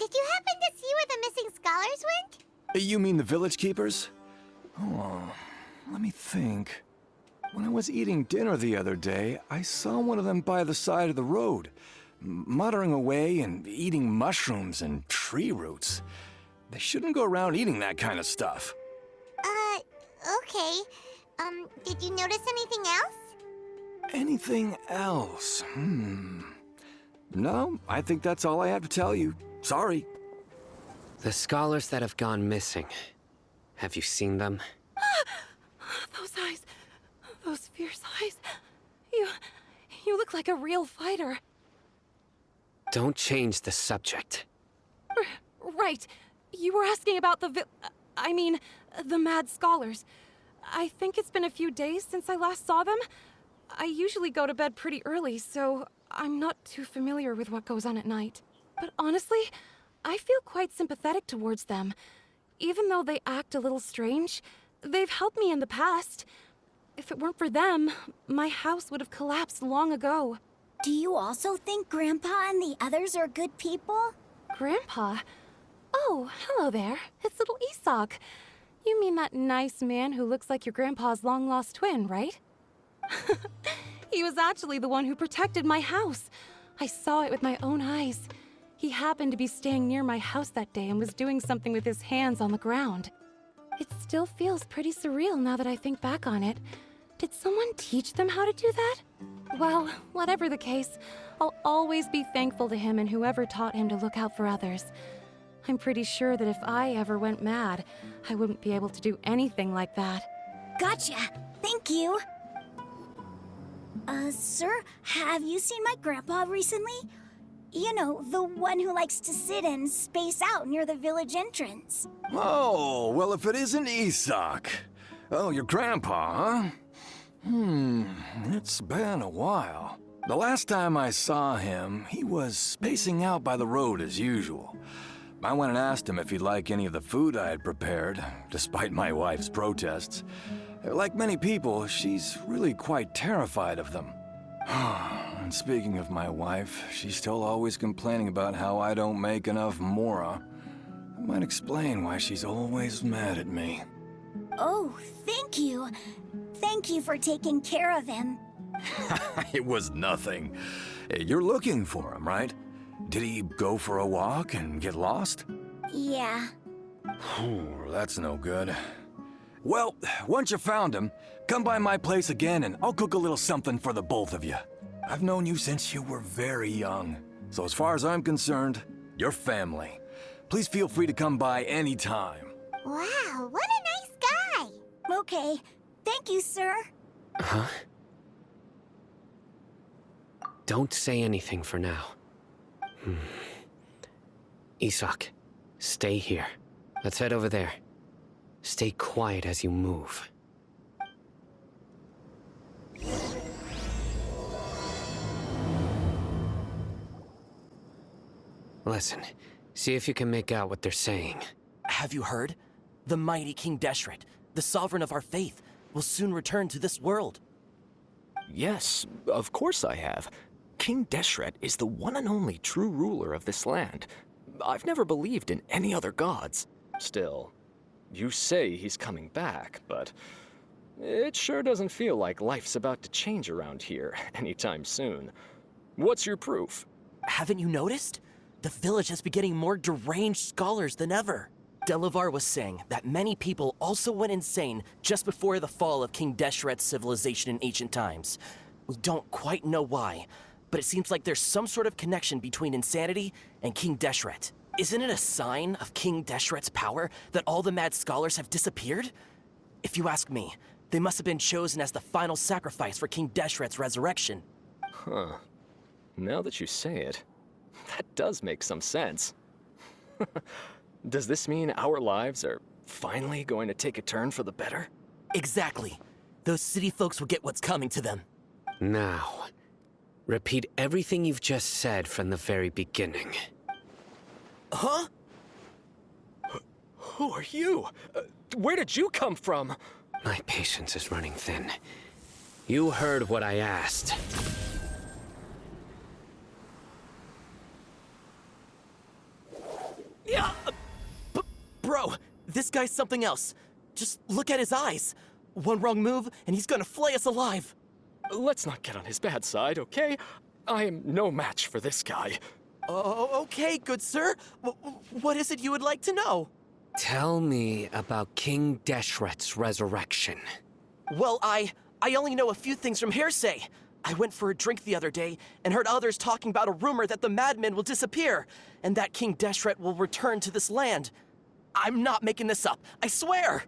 did you happen to see where the missing scholars went? You mean the village keepers? Oh, let me think. When I was eating dinner the other day, I saw one of them by the side of the road, muttering away and eating mushrooms and tree roots. They shouldn't go around eating that kind of stuff. Okay. Did you notice anything else? Anything else? No, I think that's all I have to tell you. Sorry. The scholars that have gone missing. Have you seen them? Those eyes. Those fierce eyes. You look like a real fighter. Don't change the subject. Right. You were asking about the mad scholars. I think it's been a few days since I last saw them. I usually go to bed pretty early, so I'm not too familiar with what goes on at night. But honestly, I feel quite sympathetic towards them. Even though they act a little strange, they've helped me in the past. If it weren't for them, my house would have collapsed long ago. Do you also think Grandpa and the others are good people? Grandpa? Oh, hello there. It's little Isak. You mean that nice man who looks like your grandpa's long-lost twin, right? He was actually the one who protected my house. I saw it with my own eyes. He happened to be staying near my house that day and was doing something with his hands on the ground. It still feels pretty surreal now that I think back on it. Did someone teach them how to do that? Well, whatever the case, I'll always be thankful to him and whoever taught him to look out for others. I'm pretty sure that if I ever went mad, I wouldn't be able to do anything like that. Gotcha. Thank you. Sir, have you seen my grandpa recently? You know, the one who likes to sit and space out near the village entrance. Oh, well, if it isn't Isak. Oh, your grandpa, huh? It's been a while. The last time I saw him, he was spacing out by the road as usual. I went and asked him if he'd like any of the food I had prepared, despite my wife's protests. Like many people, she's really quite terrified of them. And speaking of my wife, she's still always complaining about how I don't make enough mora. That might explain why she's always mad at me. Oh, thank you. Thank you for taking care of him. It was nothing. You're looking for him, right? Did he go for a walk and get lost? Yeah. That's no good. Well, once you found him, come by my place again and I'll cook a little something for the both of you. I've known you since you were very young, so as far as I'm concerned, you're family. Please feel free to come by anytime. Wow, what a nice guy. Okay, thank you, sir. Huh? Don't say anything for now. Isak, stay here. Let's head over there. Stay quiet as you move. Listen, see if you can make out what they're saying. Have you heard? The mighty King Deshret, the sovereign of our faith, will soon return to this world. Yes, of course I have. King Deshret is the one and only true ruler of this land. I've never believed in any other gods. Still, you say he's coming back, but it sure doesn't feel like life's about to change around here anytime soon. What's your proof? Haven't you noticed? The village has been getting more deranged scholars than ever. Delavar was saying that many people also went insane just before the fall of King Deshret's civilization in ancient times. We don't quite know why, but it seems like there's some sort of connection between insanity and King Deshret. Isn't it a sign of King Deshret's power that all the mad scholars have disappeared? If you ask me, they must have been chosen as the final sacrifice for King Deshret's resurrection. Huh. Now that you say it, that does make some sense. Does this mean our lives are finally going to take a turn for the better? Exactly. Those city folks will get what's coming to them. Now, repeat everything you've just said from the very beginning. Huh? Who are you? Where did you come from? My patience is running thin. You heard what I asked. Bro, this guy's something else. Just look at his eyes. One wrong move, and he's gonna flay us alive. Let's not get on his bad side, okay? I am no match for this guy. Oh, okay, good sir. What is it you would like to know? Tell me about King Deshret's resurrection. Well, I only know a few things from hearsay. I went for a drink the other day and heard others talking about a rumor that the madmen will disappear and that King Deshret will return to this land. I'm not making this up, I swear!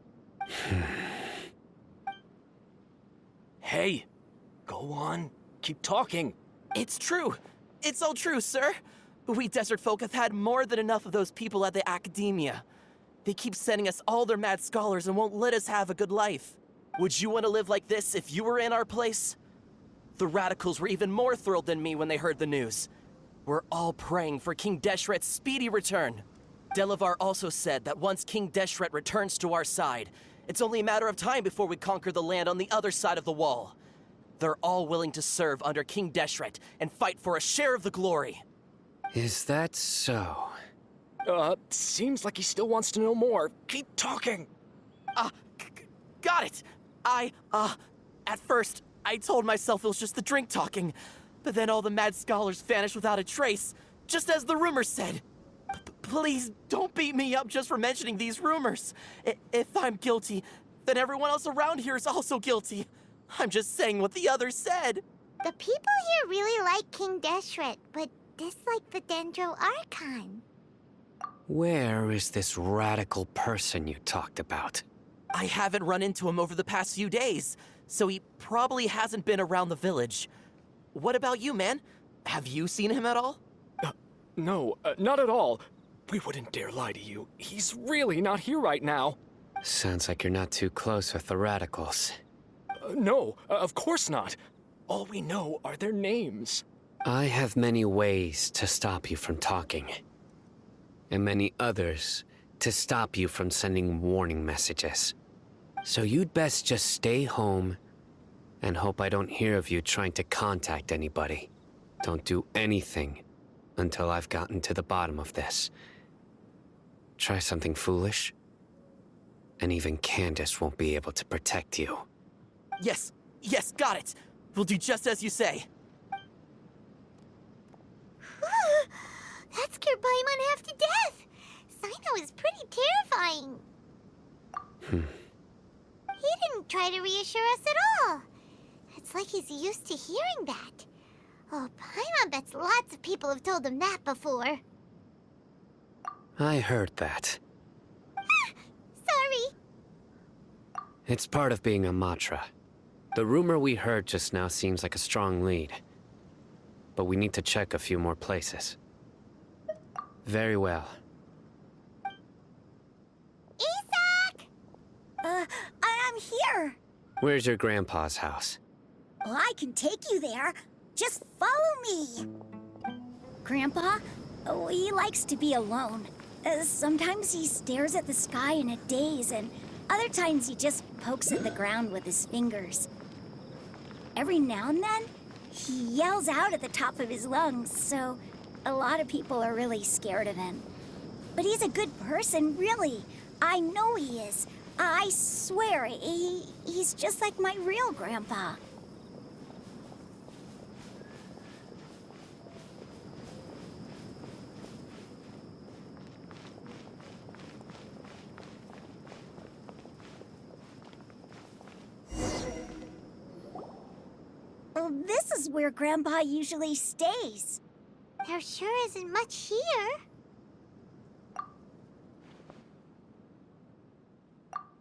Hey, go on. Keep talking. It's true. It's all true, sir. We desert folk have had more than enough of those people at the academia. They keep sending us all their mad scholars and won't let us have a good life. Would you want to live like this if you were in our place? The radicals were even more thrilled than me when they heard the news. We're all praying for King Deshret's speedy return. Delavar also said that once King Deshret returns to our side, it's only a matter of time before we conquer the land on the other side of the wall. They're all willing to serve under King Deshret and fight for a share of the glory. Is that so? Seems like he still wants to know more. Keep talking. Got it. At first, I told myself it was just the drink talking, but then all the mad scholars vanished without a trace, just as the rumors said. Please don't beat me up just for mentioning these rumors. If I'm guilty, then everyone else around here is also guilty. I'm just saying what the others said. The people here really like King Deshret, but dislike the Dendro Archon. Where is this radical person you talked about? I haven't run into him over the past few days, so he probably hasn't been around the village. What about you, man? Have you seen him at all? No, not at all. We wouldn't dare lie to you. He's really not here right now. Sounds like you're not too close with the radicals. No, of course not. All we know are their names. I have many ways to stop you from talking. And many others to stop you from sending warning messages. So you'd best just stay home and hope I don't hear of you trying to contact anybody. Don't do anything until I've gotten to the bottom of this. Try something foolish, and even Candace won't be able to protect you. Yes, got it. We'll do just as you say. That scared Paimon half to death. Sino is pretty terrifying. He didn't try to reassure us at all. It's like he's used to hearing that. Oh, Paimon bets lots of people have told him that before. I heard that. Sorry. It's part of being a Matra. The rumor we heard just now seems like a strong lead. But we need to check a few more places. Very well. Isak! I'm here. Where's your grandpa's house? Well, I can take you there. Just follow me. Grandpa? Oh, he likes to be alone. Sometimes he stares at the sky in a daze, and other times he just pokes at the ground with his fingers. Every now and then, he yells out at the top of his lungs, so a lot of people are really scared of him. But he's a good person, really. I know he is. I swear, he's just like my real grandpa. Well, this is where Grandpa usually stays. There sure isn't much here.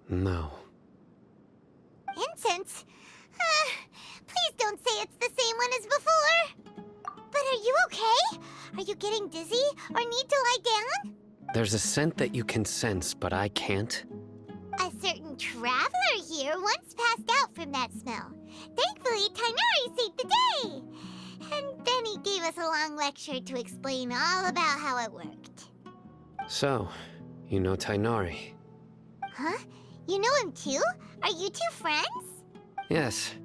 No. Incense? Please don't say it's the same one as before. But are you okay? Are you getting dizzy or need to lie down? There's a scent that you can sense, but I can't. A certain traveler here once passed out from that smell. Thankfully, Tainari saved the day. And then he gave us a long lecture to explain all about how it worked. So, you know Tainari? Huh? You know him too? Are you two friends? Yes.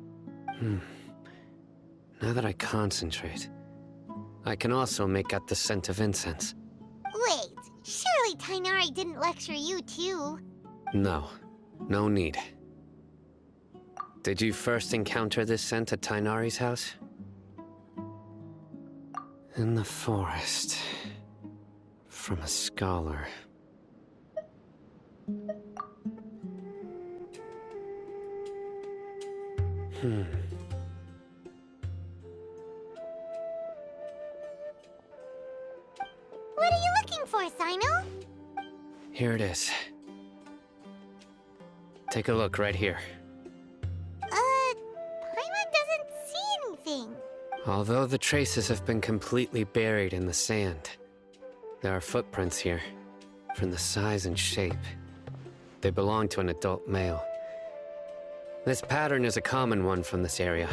Now that I concentrate, I can also make out the scent of incense. Wait, surely Thankfully, Tainari didn't lecture you, too. No, no need. Did you first encounter this scent at Tainari's house? In the forest. From a scholar. What are you looking for, Sino? Here it is. Take a look right here. Paimon doesn't see anything. Although the traces have been completely buried in the sand, there are footprints here, from the size and shape. They belong to an adult male. This pattern is a common one from this area.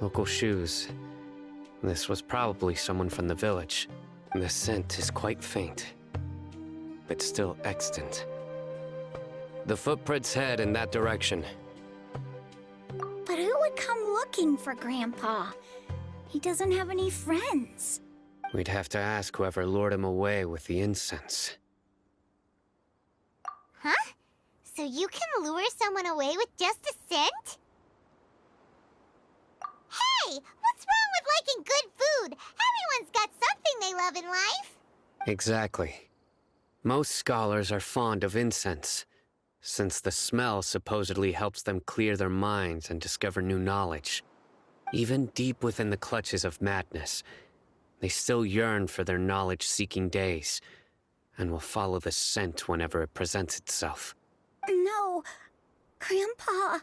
Local shoes. This was probably someone from the village. The scent is quite faint, but still extant. The footprints head in that direction. But who would come looking for Grandpa? He doesn't have any friends. We'd have to ask whoever lured him away with the incense. Huh? So you can lure someone away with just a scent? Hey! What's wrong with liking good food? Everyone's got something they love in life. Exactly. Most scholars are fond of incense, since the smell supposedly helps them clear their minds and discover new knowledge. Even deep within the clutches of madness, they still yearn for their knowledge-seeking days, and will follow the scent whenever it presents itself. No, Grandpa.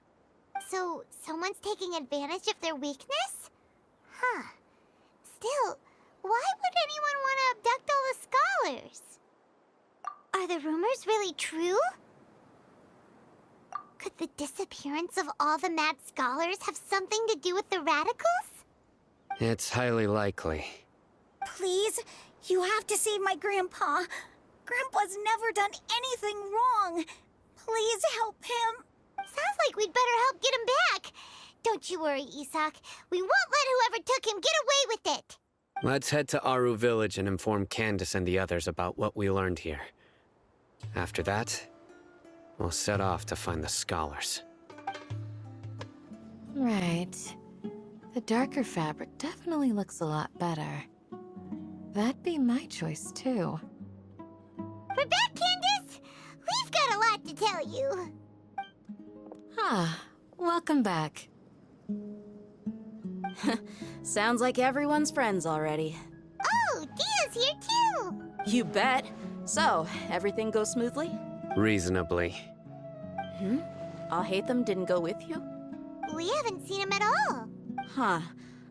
So, someone's taking advantage of their weakness? Huh. Still, why would anyone want to abduct all the scholars? Are the rumors really true? Could the disappearance of all the mad scholars have something to do with the radicals? It's highly likely. Please, you have to save my Grandpa. Grandpa's never done anything wrong. Please help him. Sounds like we'd better help get him back. Don't you worry, Isak. We won't let whoever took him get away with it. Let's head to Aru Village and inform Candace and the others about what we learned here. After that, we'll set off to find the scholars. Right. The darker fabric definitely looks a lot better. That'd be my choice, too. We're back, Candace! We've got a lot to tell you. Ah, welcome back. Sounds like everyone's friends already. Oh, Dia's here too! You bet. So, everything goes smoothly? Reasonably. Alhaitham didn't go with you? We haven't seen him at all. Huh.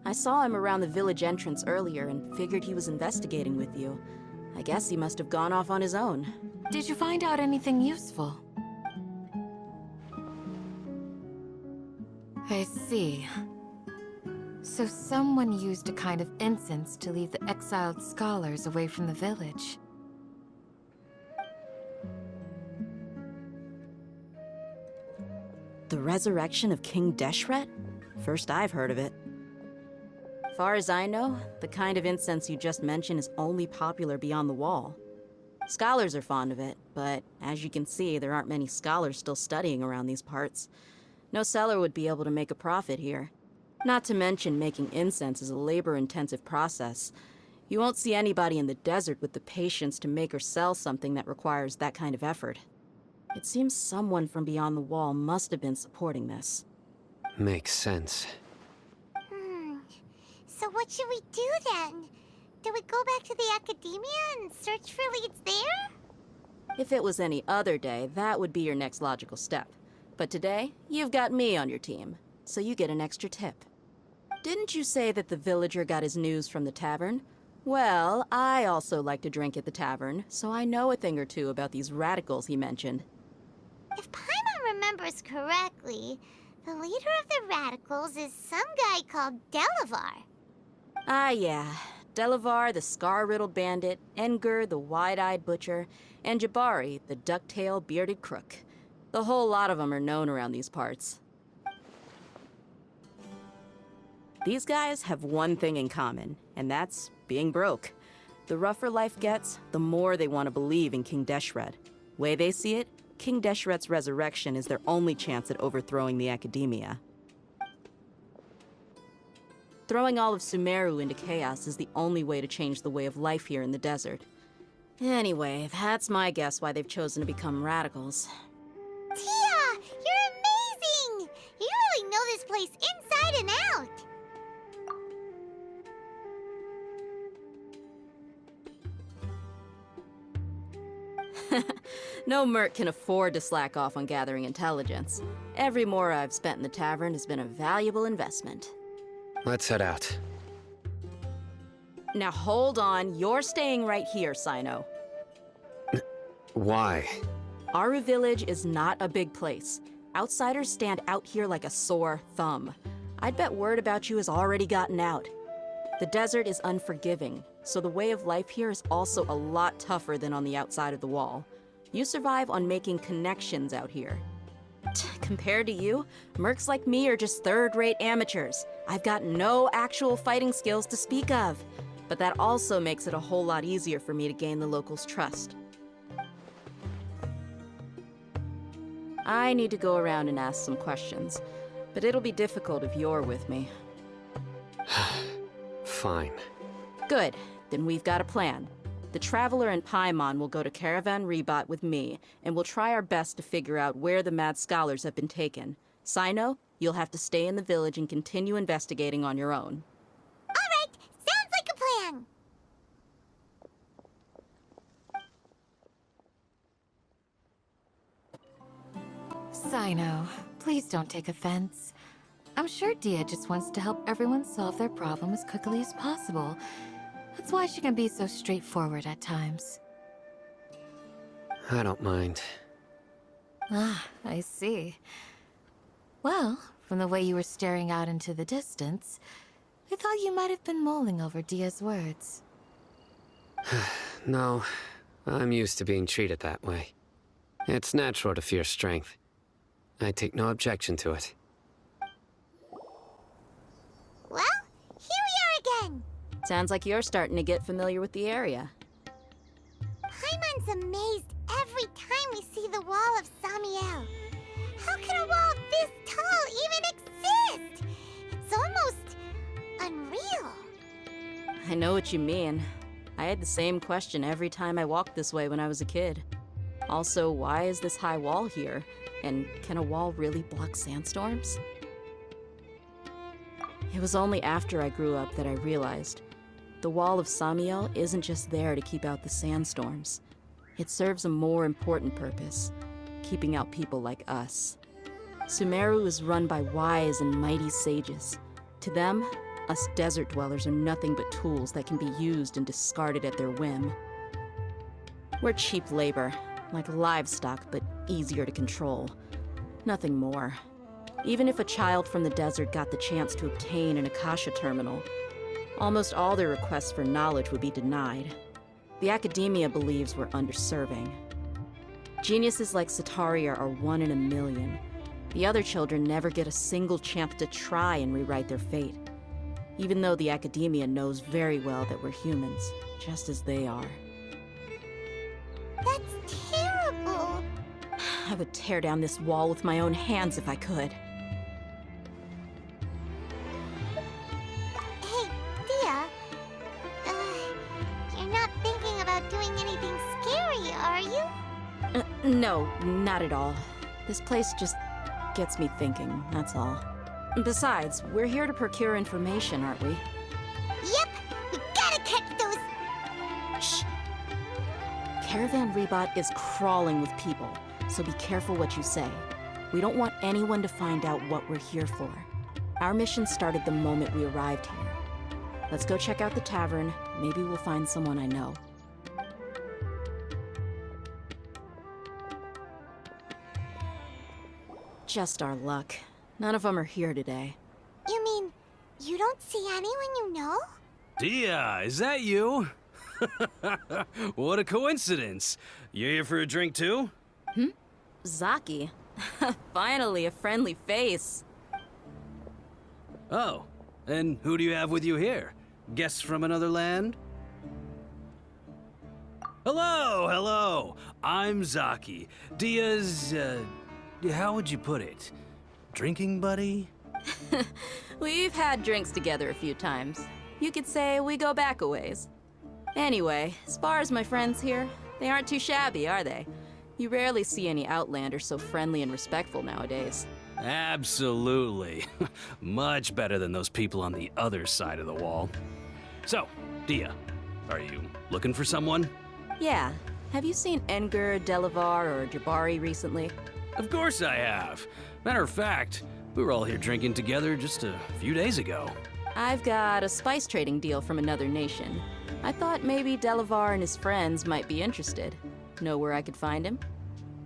I saw him around the village entrance earlier and figured he was investigating with you. I guess he must have gone off on his own. Did you find out anything useful? I see. So someone used a kind of incense to lead the exiled scholars away from the village. The resurrection of King Deshret? First I've heard of it. Far as I know, the kind of incense you just mentioned is only popular beyond the wall. Scholars are fond of it, but as you can see, there aren't many scholars still studying around these parts. No seller would be able to make a profit here. Not to mention making incense is a labor-intensive process. You won't see anybody in the desert with the patience to make or sell something that requires that kind of effort. It seems someone from beyond the wall must have been supporting this. Makes sense. So what should we do then? Do we go back to the academia and search for leads there? If it was any other day, that would be your next logical step. But today, you've got me on your team, so you get an extra tip. Didn't you say that the villager got his news from the tavern? Well, I also like to drink at the tavern, so I know a thing or two about these radicals he mentioned. If Paimon remembers correctly, the leader of the radicals is some guy called Delavar. Ah, yeah. Delavar, the scar-riddled bandit, Engur, the wide-eyed butcher, and Jabari, the duck-tailed bearded crook. The whole lot of them are known around these parts. These guys have one thing in common, and that's being broke. The rougher life gets, the more they want to believe in King Deshret. Way they see it, King Deshret's resurrection is their only chance at overthrowing the academia. Throwing all of Sumeru into chaos is the only way to change the way of life here in the desert. Anyway, that's my guess why they've chosen to become radicals. Tia, you're amazing! You really know this place inside and out. No merc can afford to slack off on gathering intelligence. Every mora I've spent in the tavern has been a valuable investment. Let's head out. Now hold on, you're staying right here, Sino. Why? Aru Village is not a big place. Outsiders stand out here like a sore thumb. I'd bet word about you has already gotten out. The desert is unforgiving, so the way of life here is also a lot tougher than on the outside of the wall. You survive on making connections out here. Compared to you, mercs like me are just third-rate amateurs. I've got no actual fighting skills to speak of. But that also makes it a whole lot easier for me to gain the locals' trust. I need to go around and ask some questions, but it'll be difficult if you're with me. Fine. Good, then we've got a plan. The Traveler and Paimon will go to Caravan Rebot with me, and we'll try our best to figure out where the mad scholars have been taken. Sino, you'll have to stay in the village and continue investigating on your own. All right, sounds like a plan. Sino, please don't take offense. I'm sure Dia just wants to help everyone solve their problem as quickly as possible. That's why she can be so straightforward at times. I don't mind. Ah, I see. Well, from the way you were staring out into the distance, I thought you might have been mulling over Dia's words. No, I'm used to being treated that way. It's natural to fear strength. I take no objection to it. Well, here we are again. Sounds like you're starting to get familiar with the area. Paimon's amazed every time we see the wall of Samiel. How can a wall this tall even exist? It's almost unreal. I know what you mean. I had the same question every time I walked this way when I was a kid. Also, why is this high wall here? And can a wall really block sandstorms? It was only after I grew up that I realized the wall of Samiel isn't just there to keep out the sandstorms. It serves a more important purpose, keeping out people like us. Sumeru is run by wise and mighty sages. To them, us desert dwellers are nothing but tools that can be used and discarded at their whim. We're cheap labor, like livestock, but easier to control. Nothing more. Even if a child from the desert got the chance to obtain an Akasha terminal, almost all their requests for knowledge would be denied. The academia believes we're underserving. Geniuses like Sataria are 1 in a million. The other children never get a single chance to try and rewrite their fate, even though the academia knows very well that we're humans, just as they are. That's terrible. I would tear down this wall with my own hands if I could. Hey, Dia. You're not thinking about doing anything scary, are you? No, not at all. This place just gets me thinking, that's all. Besides, we're here to procure information, aren't we? Yep, we gotta catch those. Shh! Caravan Rebot is crawling with people, so be careful what you say. We don't want anyone to find out what we're here for. Our mission started the moment we arrived here. Let's go check out the tavern. Maybe we'll find someone I know. Just our luck. None of them are here today. You mean, you don't see anyone you know? Dia, is that you? What a coincidence. You here for a drink too? Zaki. Finally, a friendly face. Oh, and who do you have with you here? Guests from another land? Hello, hello. I'm Zaki. Dia's, how would you put it? Drinking buddy? We've had drinks together a few times. You could say we go back a ways. Anyway, as far as my friends here, they aren't too shabby, are they? You rarely see any Outlanders so friendly and respectful nowadays. Absolutely. Much better than those people on the other side of the wall. So, Dia, are you looking for someone? Yeah. Have you seen Edgar, Delavar, or Jabari recently? Of course I have. Matter of fact, we were all here drinking together just a few days ago. I've got a spice trading deal from another nation. I thought maybe Delavar and his friends might be interested. Know where I could find him?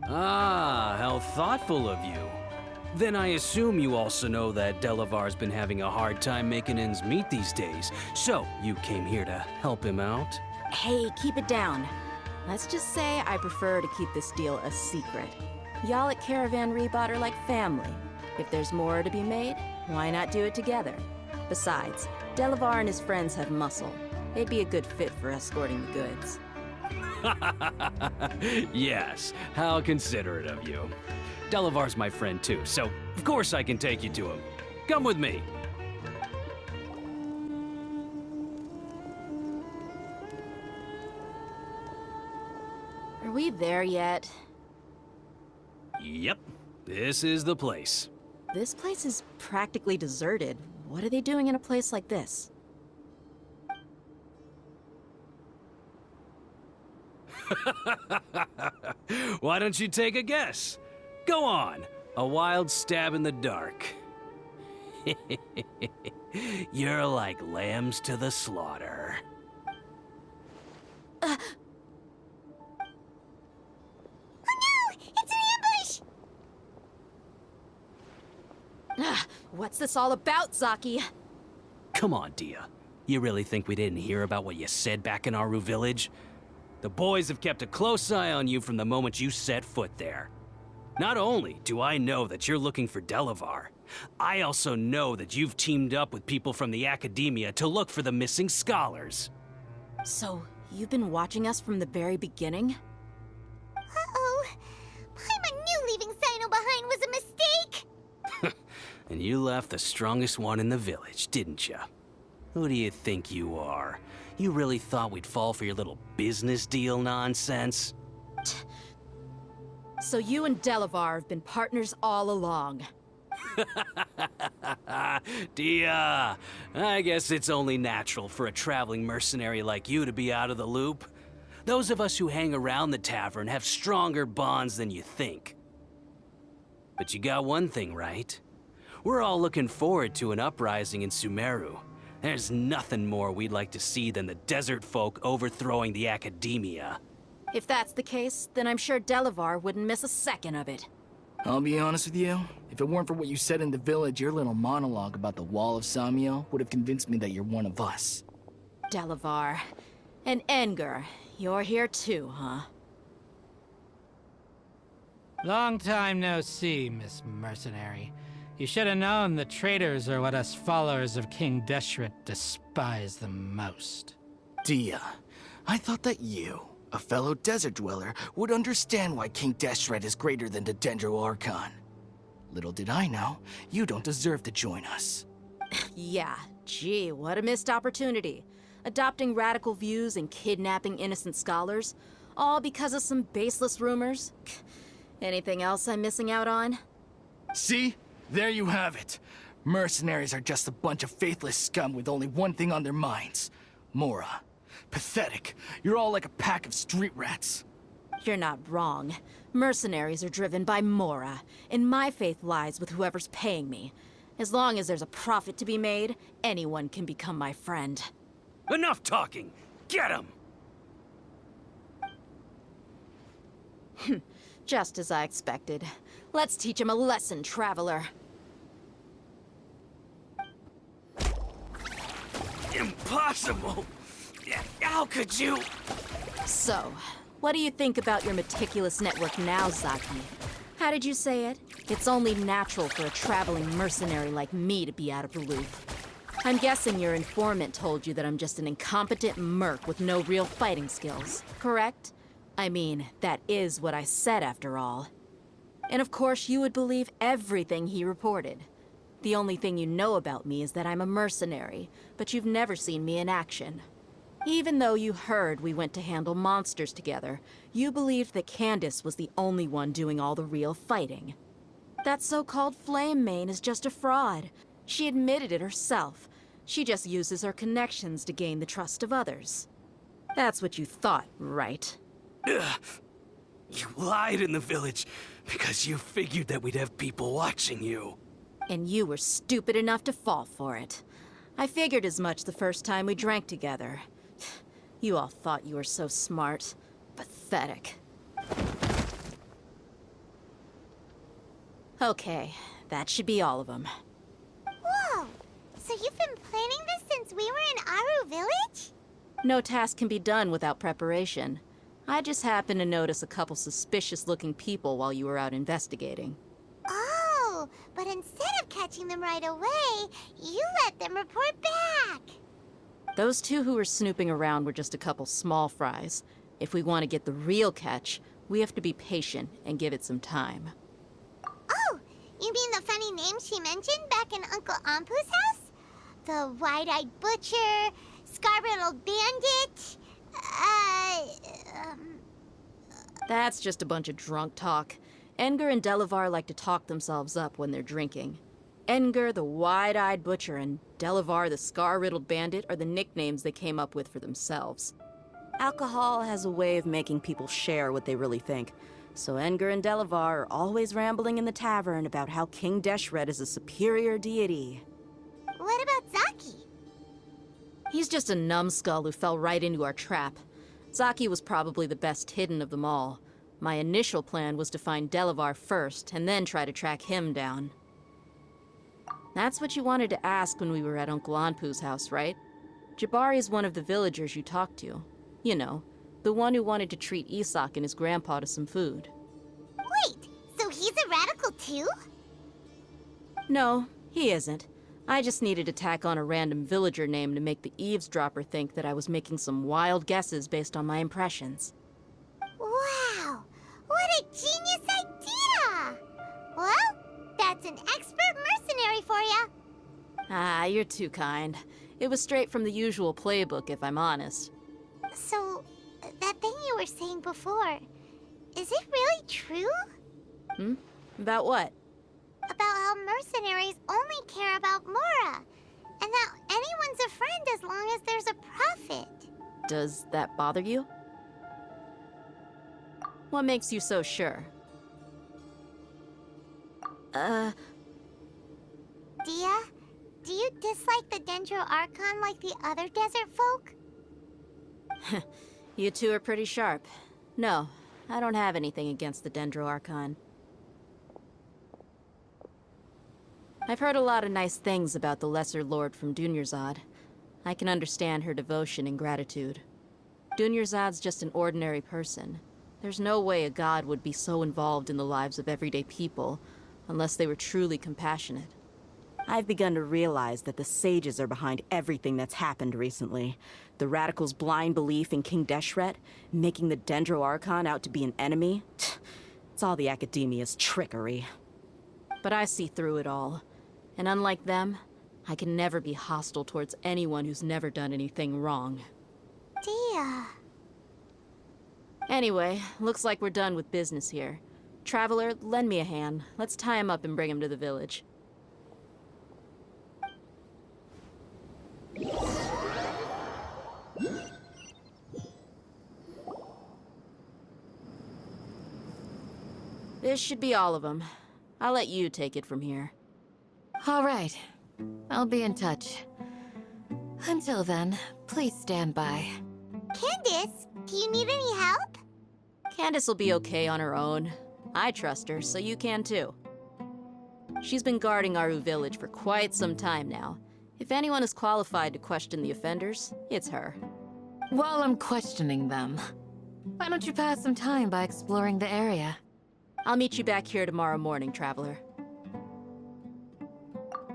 Ah, how thoughtful of you. Then I assume you also know that Delavar's been having a hard time making ends meet these days. So, you came here to help him out? Hey, keep it down. Let's just say I prefer to keep this deal a secret. Y'all at Caravan Rebot are like family. If there's more to be made, why not do it together? Besides, Delavar and his friends have muscle. They'd be a good fit for escorting the goods. Yes, how considerate of you. Delavar's my friend too, so of course I can take you to him. Come with me. Are we there yet? Yep, this is the place. This place is practically deserted. What are they doing in a place like this? Why don't you take a guess? Go on, a wild stab in the dark. You're like lambs to the slaughter. Oh no! It's an ambush! What's this all about, Zaki? Come on, Dia. You really think we didn't hear about what you said back in Aru village? The boys have kept a close eye on you from the moment you set foot there. Not only do I know that you're looking for Delavar, I also know that you've teamed up with people from the Academia to look for the missing scholars. So, you've been watching us from the very beginning? Uh-oh. Paimon knew leaving Sino behind was a mistake! And you left the strongest one in the village, didn't you? Who do you think you are? You really thought we'd fall for your little business deal nonsense? So you and Delavar have been partners all along. Dia, I guess it's only natural for a traveling mercenary like you to be out of the loop. Those of us who hang around the tavern have stronger bonds than you think. But you got one thing right. We're all looking forward to an uprising in Sumeru. There's nothing more we'd like to see than the desert folk overthrowing the Academia. If that's the case, then I'm sure Delavar wouldn't miss a second of it. I'll be honest with you. If it weren't for what you said in the village, your little monologue about the Wall of Samiel would have convinced me that you're one of us. Delavar. And Edgar, you're here too, huh? Long time no see, Miss Mercenary. You should have known the traitors are what us followers of King Deshret despise the most. Dia, I thought that you, a fellow desert dweller, would understand why King Deshret is greater than the Dendro Archon. Little did I know, you don't deserve to join us. Yeah, gee, what a missed opportunity. Adopting radical views and kidnapping innocent scholars, all because of some baseless rumors. Anything else I'm missing out on? See? There you have it. Mercenaries are just a bunch of faithless scum with only one thing on their minds. Mora. Pathetic. You're all like a pack of street rats. You're not wrong. Mercenaries are driven by Mora, and my faith lies with whoever's paying me. As long as there's a profit to be made, anyone can become my friend. Enough talking! Get him! Just as I expected. Let's teach him a lesson, traveler. Impossible! How could you? So, what do you think about your meticulous network now, Zaki? How did you say it? It's only natural for a traveling mercenary like me to be out of the loop. I'm guessing your informant told you that I'm just an incompetent merc with no real fighting skills, correct? I mean, that is what I said after all. And of course, you would believe everything he reported. The only thing you know about me is that I'm a mercenary, but you've never seen me in action. Even though you heard we went to handle monsters together, you believed that Candace was the only one doing all the real fighting. That so-called Flame Mane is just a fraud. She admitted it herself. She just uses her connections to gain the trust of others. That's what you thought, right? Ugh. You lied in the village because you figured that we'd have people watching you. And you were stupid enough to fall for it. I figured as much the first time we drank together. You all thought you were so smart. Pathetic. Okay, that should be all of them. Whoa! So you've been planning this since we were in Aru Village? No task can be done without preparation. I just happened to notice a couple suspicious-looking people while you were out investigating. Oh, but instead of catching them right away, you let them report back. Those two who were snooping around were just a couple small fries. If we want to get the real catch, we have to be patient and give it some time. Oh, you mean the funny name she mentioned back in Uncle Ampu's house? The wide-eyed butcher, scar-riddled bandit, That's just a bunch of drunk talk. Edgar and Delavar like to talk themselves up when they're drinking. Edgar, the wide-eyed butcher, and Delavar, the scar-riddled bandit, are the nicknames they came up with for themselves. Alcohol has a way of making people share what they really think. So Edgar and Delavar are always rambling in the tavern about how King Deshret is a superior deity. What about Zaki? He's just a numbskull who fell right into our trap. Zaki was probably the best hidden of them all. My initial plan was to find Delavar first, and then try to track him down. That's what you wanted to ask when we were at Uncle Anpu's house, right? Jabari is one of the villagers you talked to. You know, the one who wanted to treat Isak and his grandpa to some food. Wait, so he's a radical too? No, he isn't. I just needed to tack on a random villager name to make the eavesdropper think that I was making some wild guesses based on my impressions. Wow, what a genius idea! Well, that's an expert mercenary for ya. Ah, you're too kind. It was straight from the usual playbook, if I'm honest. So, that thing you were saying before, is it really true? About what? About how mercenaries only care about Mora, and that anyone's a friend as long as there's a profit. Does that bother you? What makes you so sure? Dia, do you dislike the Dendro Archon like the other desert folk? You two are pretty sharp. No, I don't have anything against the Dendro Archon. I've heard a lot of nice things about the Lesser Lord from Dunyarzad. I can understand her devotion and gratitude. Dunyarzad's just an ordinary person. There's no way a god would be so involved in the lives of everyday people, unless they were truly compassionate. I've begun to realize that the sages are behind everything that's happened recently. The radicals' blind belief in King Deshret, making the Dendro Archon out to be an enemy. It's all the academia's trickery. But I see through it all. And unlike them, I can never be hostile towards anyone who's never done anything wrong. Dia. Anyway, looks like we're done with business here. Traveler, lend me a hand. Let's tie him up and bring him to the village. This should be all of them. I'll let you take it from here. All right. I'll be in touch. Until then, please stand by. Candace, do you need any help? Candace will be okay on her own. I trust her, so you can too. She's been guarding Aru Village for quite some time now. If anyone is qualified to question the offenders, it's her. While I'm questioning them, why don't you pass some time by exploring the area? I'll meet you back here tomorrow morning, Traveler.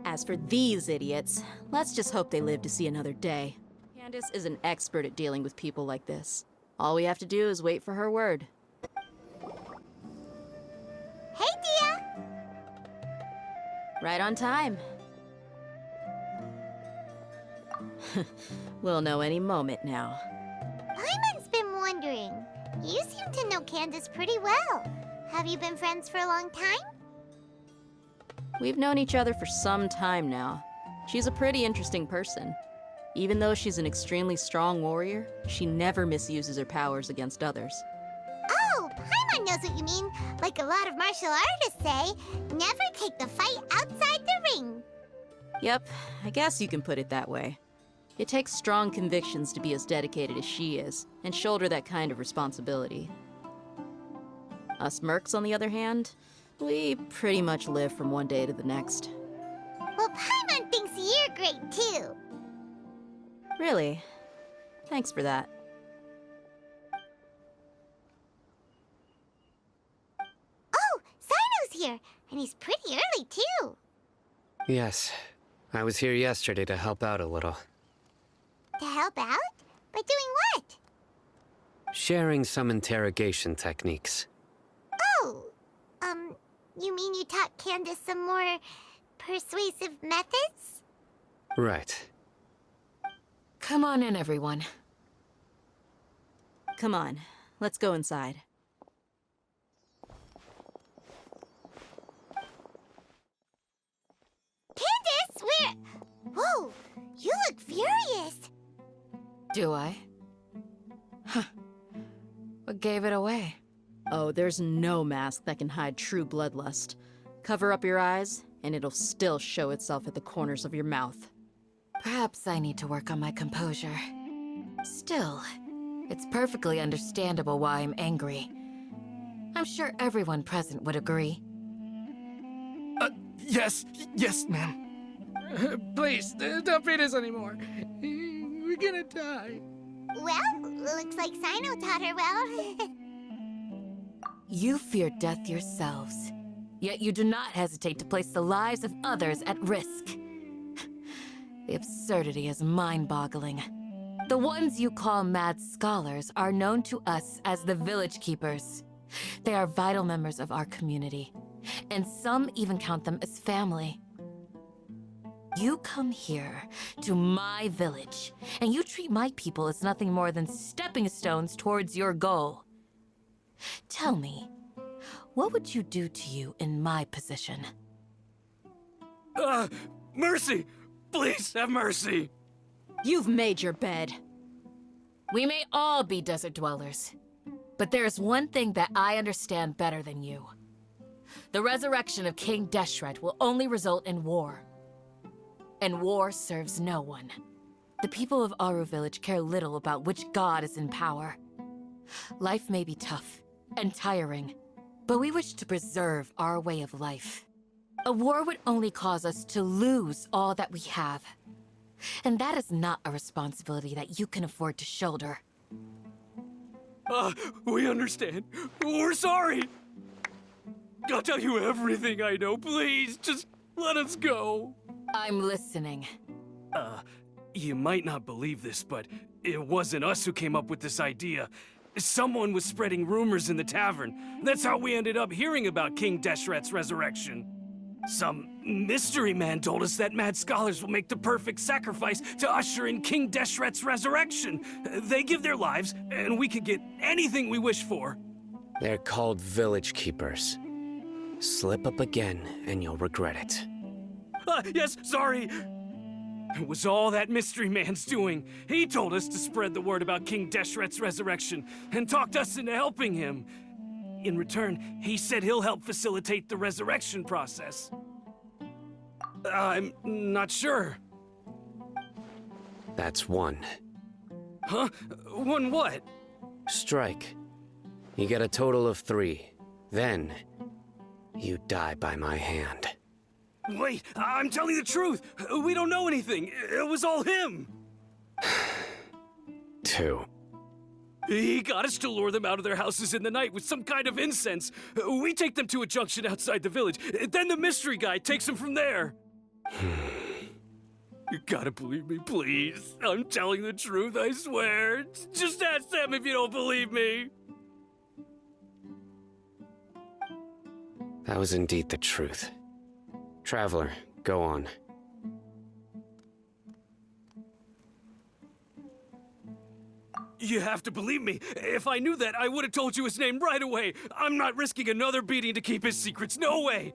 As for these idiots, let's just hope they live to see another day. Candace is an expert at dealing with people like this. All we have to do is wait for her word. Hey, Dia! Right on time. We'll know any moment now. Paimon's been wondering. You seem to know Candace pretty well. Have you been friends for a long time? We've known each other for some time now. She's a pretty interesting person. Even though she's an extremely strong warrior, she never misuses her powers against others. Oh, Paimon knows what you mean. Like a lot of martial artists say, never take the fight outside the ring. Yep, I guess you can put it that way. It takes strong convictions to be as dedicated as she is, and shoulder that kind of responsibility. Us mercs, on the other hand, we pretty much live from one day to the next. Well, Paimon thinks you're great too. Really? Thanks for that. Oh, Sino's here, and he's pretty early too. Yes, I was here yesterday to help out a little. To help out? By doing what? Sharing some interrogation techniques. Oh, you mean you taught Candace some more persuasive methods? Right. Come on in, everyone. Come on, let's go inside. Candace, whoa, you look furious. Do I? Huh. What gave it away? Oh, there's no mask that can hide true bloodlust. Cover up your eyes, and it'll still show itself at the corners of your mouth. Perhaps I need to work on my composure. Still, it's perfectly understandable why I'm angry. I'm sure everyone present would agree. Yes, ma'am. Please, don't beat us anymore. We're gonna die. Well, looks like Sino taught her well. You fear death yourselves, yet you do not hesitate to place the lives of others at risk. The absurdity is mind-boggling. The ones you call mad scholars are known to us as the Village Keepers. They are vital members of our community, and some even count them as family. You come here, to my village, and you treat my people as nothing more than stepping stones towards your goal. Tell me, what would you do to you in my position? Mercy! Please have mercy! You've made your bed. We may all be desert dwellers, but there is one thing that I understand better than you. The resurrection of King Deshret will only result in war. And war serves no one. The people of Aru Village care little about which god is in power. Life may be tough and tiring, but we wish to preserve our way of life. A war would only cause us to lose all that we have. And that is not a responsibility that you can afford to shoulder. We understand. We're sorry! I'll tell you everything I know, please. Just let us go. I'm listening. You might not believe this, but it wasn't us who came up with this idea. Someone was spreading rumors in the tavern. That's how we ended up hearing about King Deshret's resurrection. Some mystery man told us that mad scholars will make the perfect sacrifice to usher in King Deshret's resurrection. They give their lives, and we can get anything we wish for. They're called Village Keepers. Slip up again, and you'll regret it. Yes, sorry. It was all that mystery man's doing. He told us to spread the word about King Deshret's resurrection and talked us into helping him. In return, he said he'll help facilitate the resurrection process. I'm not sure. That's one. Huh? One what? Strike. You get a total of 3. Then, you die by my hand. Wait, I'm telling the truth. We don't know anything. It was all him. 2. He got us to lure them out of their houses in the night with some kind of incense. We take them to a junction outside the village. Then the mystery guy takes them from there. You gotta believe me, please. I'm telling the truth, I swear. Just ask them if you don't believe me. That was indeed the truth. Traveler, go on. You have to believe me. If I knew that, I would have told you his name right away. I'm not risking another beating to keep his secrets. No way.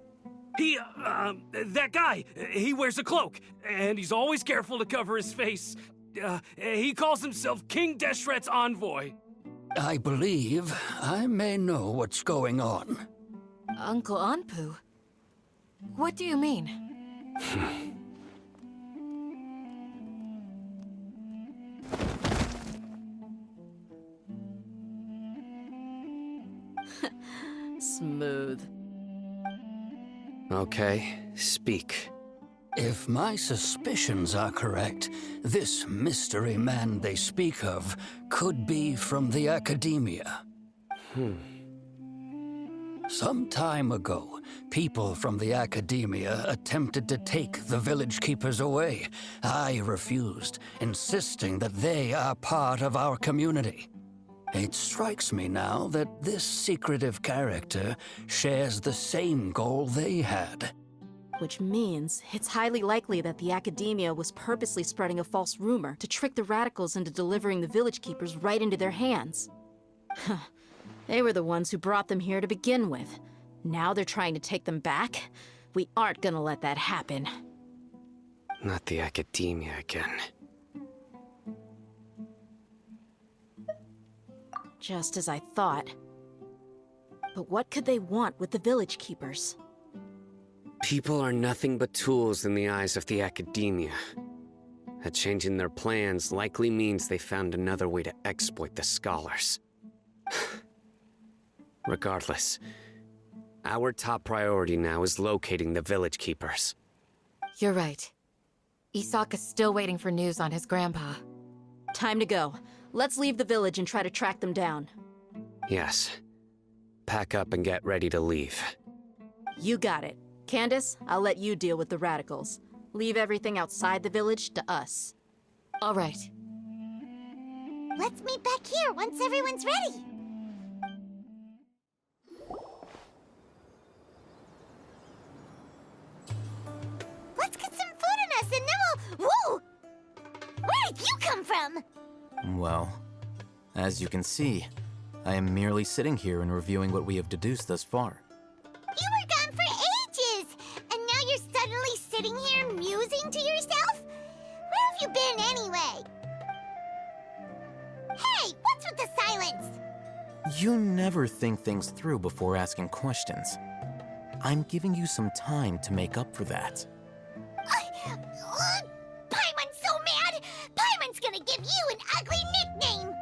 That guy, he wears a cloak, and he's always careful to cover his face. He calls himself King Deshret's envoy. I believe I may know what's going on. Uncle Anpu? What do you mean? Smooth. Okay, speak. If my suspicions are correct, this mystery man they speak of could be from the academia. Some time ago, people from the academia attempted to take the village keepers away. I refused, insisting that they are part of our community. It strikes me now that this secretive character shares the same goal they had. Which means it's highly likely that the academia was purposely spreading a false rumor to trick the radicals into delivering the village keepers right into their hands. They were the ones who brought them here to begin with. Now they're trying to take them back? We aren't gonna let that happen. Not the academia again. Just as I thought. But what could they want with the village keepers? People are nothing but tools in the eyes of the academia. A change in their plans likely means they found another way to exploit the scholars. Regardless, our top priority now is locating the village keepers. You're right. Isak is still waiting for news on his grandpa. Time to go. Let's leave the village and try to track them down. Yes. Pack up and get ready to leave. You got it. Candace, I'll let you deal with the radicals. Leave everything outside the village to us. All right. Let's meet back here once everyone's ready. Let's get some food in us and then we'll... Whoa! Where did you come from? Well, as you can see, I am merely sitting here and reviewing what we have deduced thus far. You were gone for ages, and now you're suddenly sitting here musing to yourself? Where have you been anyway? Hey, what's with the silence? You never think things through before asking questions. I'm giving you some time to make up for that. Paimon's so mad! Paimon's gonna give you an ugly nickname!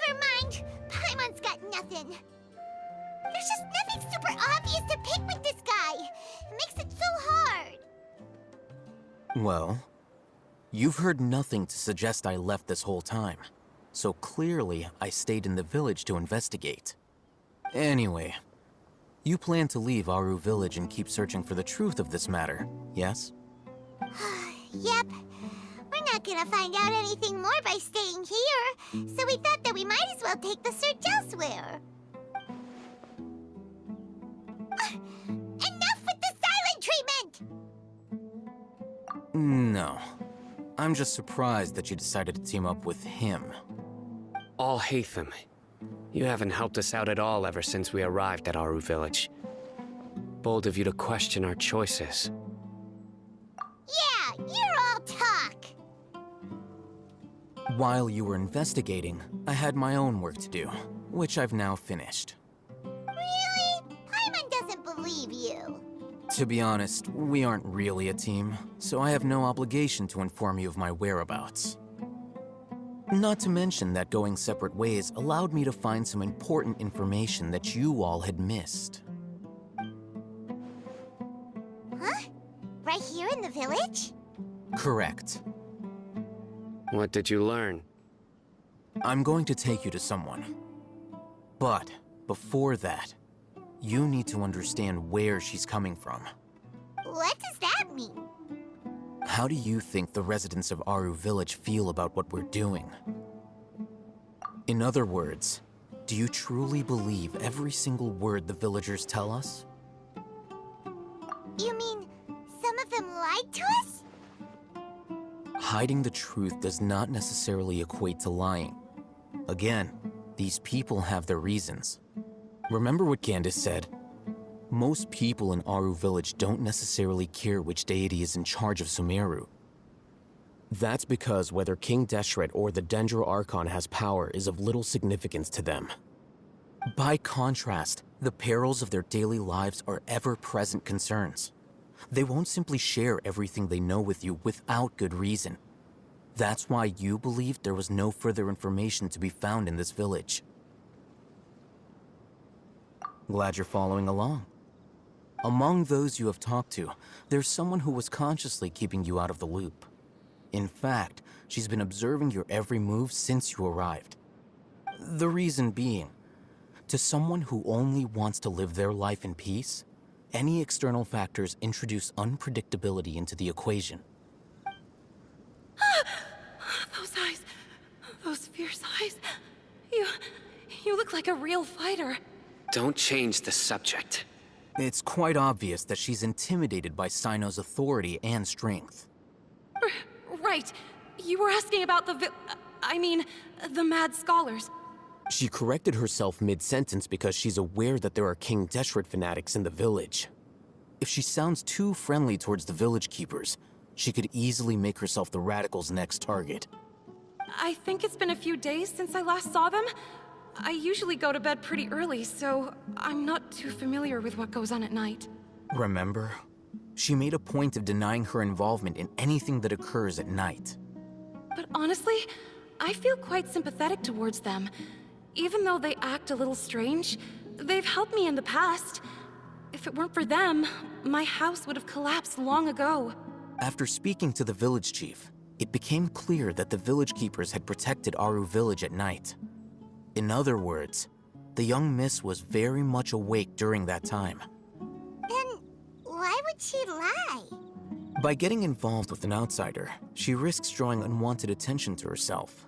Never mind. Paimon's got nothing. There's just nothing super obvious to pick with this guy. It makes it so hard. Well, you've heard nothing to suggest I left this whole time. So clearly, I stayed in the village to investigate. Anyway, you plan to leave Aru village and keep searching for the truth of this matter, yes? Yep. We're not gonna find out anything more by staying here, so we thought that we might as well take the search elsewhere. Enough with the silent treatment! No. I'm just surprised that you decided to team up with him. Alhaitham, you haven't helped us out at all ever since we arrived at Aru village. Bold of you to question our choices. Yeah, you're all talk! While you were investigating, I had my own work to do, which I've now finished. Really? Paimon doesn't believe you. To be honest, we aren't really a team, so I have no obligation to inform you of my whereabouts. Not to mention that going separate ways allowed me to find some important information that you all had missed. Huh? Right here in the village? Correct. What did you learn? I'm going to take you to someone. But before that, you need to understand where she's coming from. What does that mean? How do you think the residents of Aru Village feel about what we're doing? In other words, do you truly believe every single word the villagers tell us? You mean some of them lied to us? Hiding the truth does not necessarily equate to lying. Again, these people have their reasons. Remember what Candace said? Most people in Aru Village don't necessarily care which deity is in charge of Sumeru. That's because whether King Deshret or the Dendro Archon has power is of little significance to them. By contrast, the perils of their daily lives are ever-present concerns. They won't simply share everything they know with you without good reason. That's why you believed there was no further information to be found in this village. Glad you're following along. Among those you have talked to, there's someone who was consciously keeping you out of the loop. In fact, she's been observing your every move since you arrived. The reason being, to someone who only wants to live their life in peace, any external factors introduce unpredictability into the equation. Those eyes. Those fierce eyes. You look like a real fighter. Don't change the subject. It's quite obvious that she's intimidated by Sino's authority and strength. Right. You were asking about the the mad scholars. She corrected herself mid-sentence because she's aware that there are King Deshret fanatics in the village. If she sounds too friendly towards the village keepers, she could easily make herself the radicals' next target. I think it's been a few days since I last saw them. I usually go to bed pretty early, so I'm not too familiar with what goes on at night. Remember? She made a point of denying her involvement in anything that occurs at night. But honestly, I feel quite sympathetic towards them. Even though they act a little strange, they've helped me in the past. If it weren't for them, my house would have collapsed long ago. After speaking to the village chief, it became clear that the village keepers had protected Aru Village at night. In other words, the young miss was very much awake during that time. Then why would she lie? By getting involved with an outsider, she risks drawing unwanted attention to herself.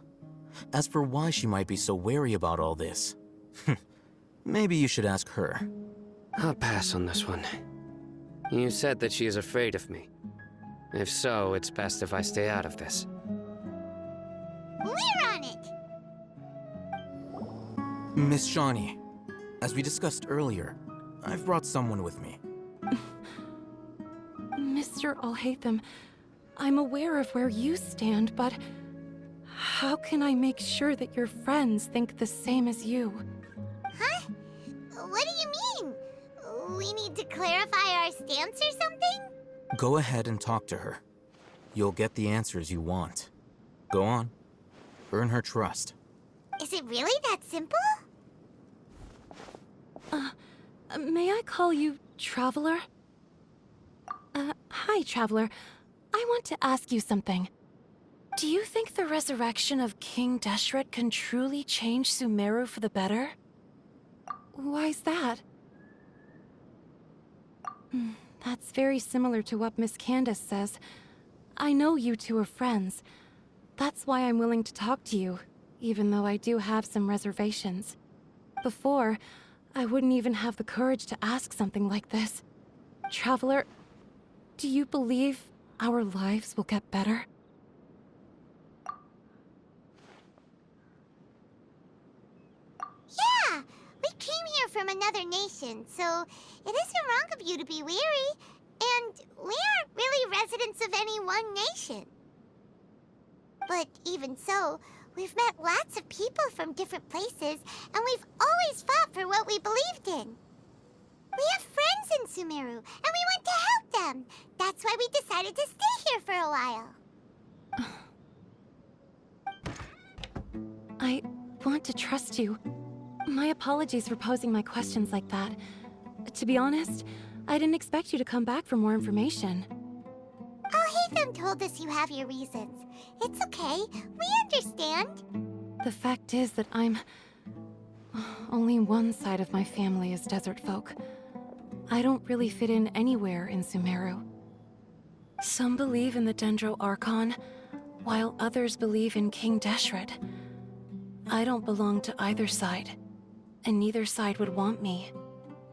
As for why she might be so wary about all this, maybe you should ask her. I'll pass on this one. You said that she is afraid of me. If so, it's best if I stay out of this. We're on it! Miss Shawnee, as we discussed earlier, I've brought someone with me. Mr. Alhaitham, I'm aware of where you stand, but how can I make sure that your friends think the same as you? Huh? What do you mean? We need to clarify our stance or something? Go ahead and talk to her. You'll get the answers you want. Go on. Earn her trust. Is it really that simple? May I call you Traveler? Hi, Traveler. I want to ask you something. Do you think the resurrection of King Deshret can truly change Sumeru for the better? Why's that? That's very similar to what Miss Candace says. I know you two are friends. That's why I'm willing to talk to you, even though I do have some reservations. Before, I wouldn't even have the courage to ask something like this. Traveler, do you believe our lives will get better? Yeah! We came here from another nation, so it isn't wrong of you to be weary. And we aren't really residents of any one nation. But even so, we've met lots of people from different places, and we've always fought for what we believed in. We have friends in Sumeru, and we want to help them. That's why we decided to stay here for a while. I want to trust you. My apologies for posing my questions like that. To be honest, I didn't expect you to come back for more information. Alhaitham told us you have your reasons. It's okay. We understand. The fact is that I'm Only one side of my family is desert folk. I don't really fit in anywhere in Sumeru. Some believe in the Dendro Archon, while others believe in King Deshret. I don't belong to either side, and neither side would want me.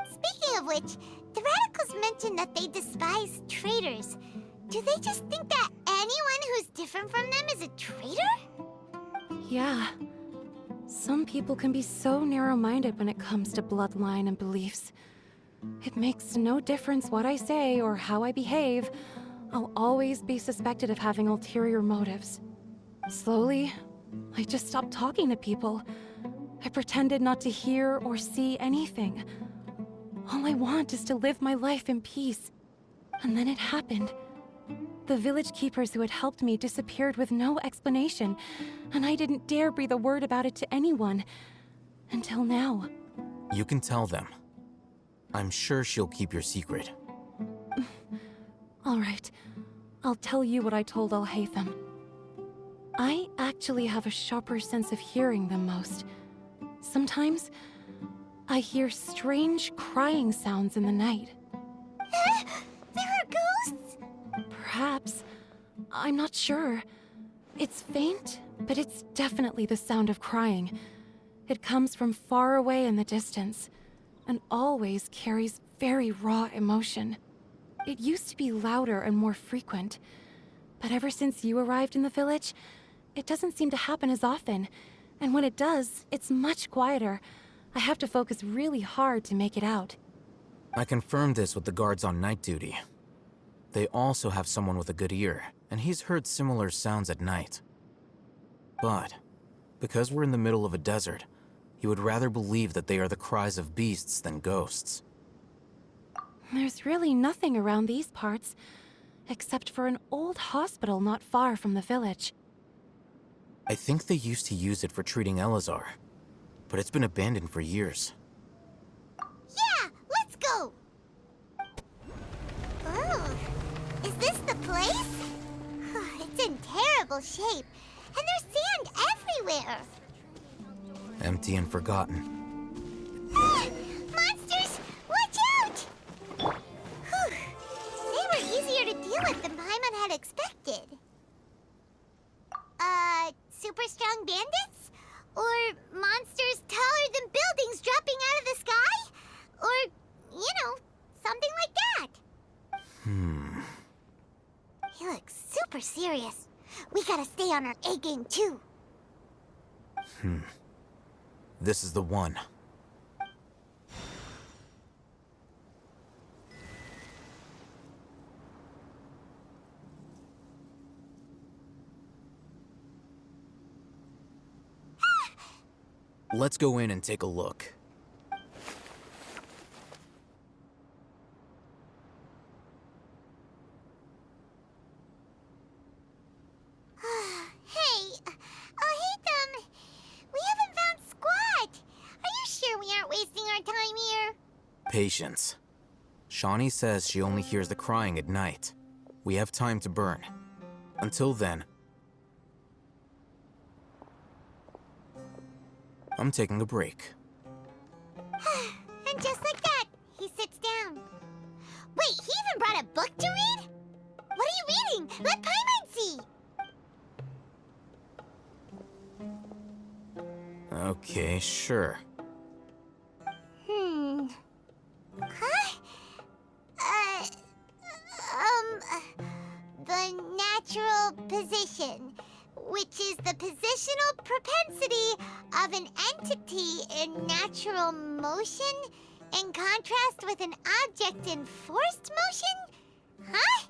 Speaking of which, the Radicals mentioned that they despise traitors. Do they just think that anyone who's different from them is a traitor? Yeah. Some people can be so narrow-minded when it comes to bloodline and beliefs. It makes no difference what I say or how I behave. I'll always be suspected of having ulterior motives. Slowly, I just stopped talking to people. I pretended not to hear or see anything. All I want is to live my life in peace. And then it happened. The village keepers who had helped me disappeared with no explanation, and I didn't dare breathe a word about it to anyone. Until now. You can tell them. I'm sure she'll keep your secret. All right. I'll tell you what I told Al-Haytham. I actually have a sharper sense of hearing than most. Sometimes, I hear strange crying sounds in the night. There are ghosts? Perhaps. I'm not sure. It's faint, but it's definitely the sound of crying. It comes from far away in the distance, and always carries very raw emotion. It used to be louder and more frequent, but ever since you arrived in the village, it doesn't seem to happen as often, and when it does, it's much quieter. I have to focus really hard to make it out. I confirmed this with the guards on night duty. They also have someone with a good ear, and he's heard similar sounds at night. But, because we're in the middle of a desert, he would rather believe that they are the cries of beasts than ghosts. There's really nothing around these parts, except for an old hospital not far from the village. I think they used to use it for treating Elazar, but it's been abandoned for years. Yeah, let's go! Oh, is this the place? It's in terrible shape, and there's sand everywhere. Empty and forgotten. Monsters! Watch out! Whew. They were easier to deal with than Paimon had expected. Super strong bandits? Or monsters taller than buildings dropping out of the sky? Or, something like that. He looks super serious. We gotta stay on our A game too. This is the one. Let's go in and take a look. Hey, Haytham, we haven't found squat. Are you sure we aren't wasting our time here? Patience. Shawnee says she only hears the crying at night. We have time to burn. Until then, I'm taking a break. And just like that, he sits down. Wait, he even brought a book to read? What are you reading? Let Paimon see! Okay, sure. Huh? The natural position, which is the positional propensity of an entity in natural motion in contrast with an object in forced motion? Huh?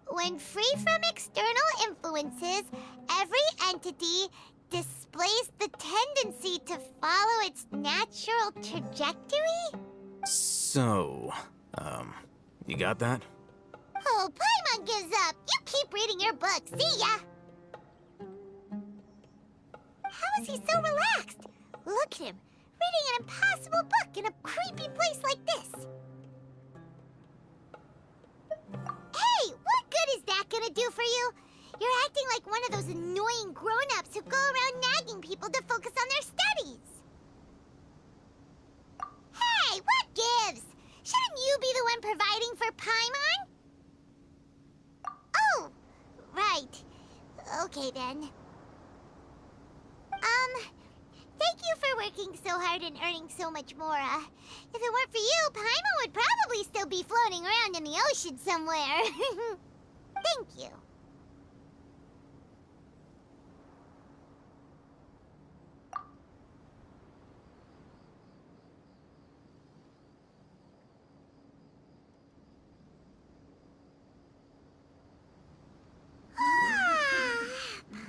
When free from external influences, every entity displays the tendency to follow its natural trajectory? So, you got that? Oh, Paimon gives up. You keep reading your book. See ya! How is he so relaxed? Look at him, reading an impossible book in a creepy place like this. Hey, what good is that gonna do for you? You're acting like one of those annoying grown-ups who go around nagging people to focus on their studies. thank you for working so hard and earning so much more. If it weren't for you, Paimon would probably still be floating around in the ocean somewhere. Thank you.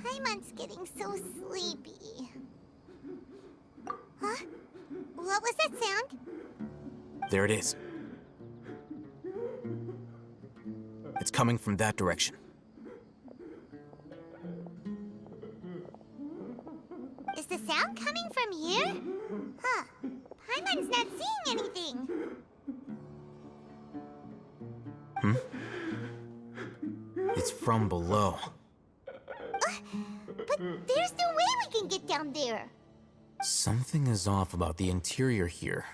Paimon's getting so sleepy. Huh? What was that sound? There it is. It's coming from that direction. Is the sound coming from here? Huh. Paimon's not seeing anything. It's from below. But there's no way we can get down there. Something is off about the interior here.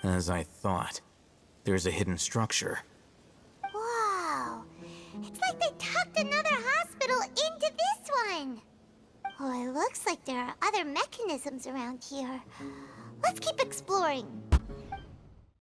As I thought, there's a hidden structure. Wow. It's like they tucked another hospital into this one. Oh, it looks like there are other mechanisms around here. Let's keep exploring.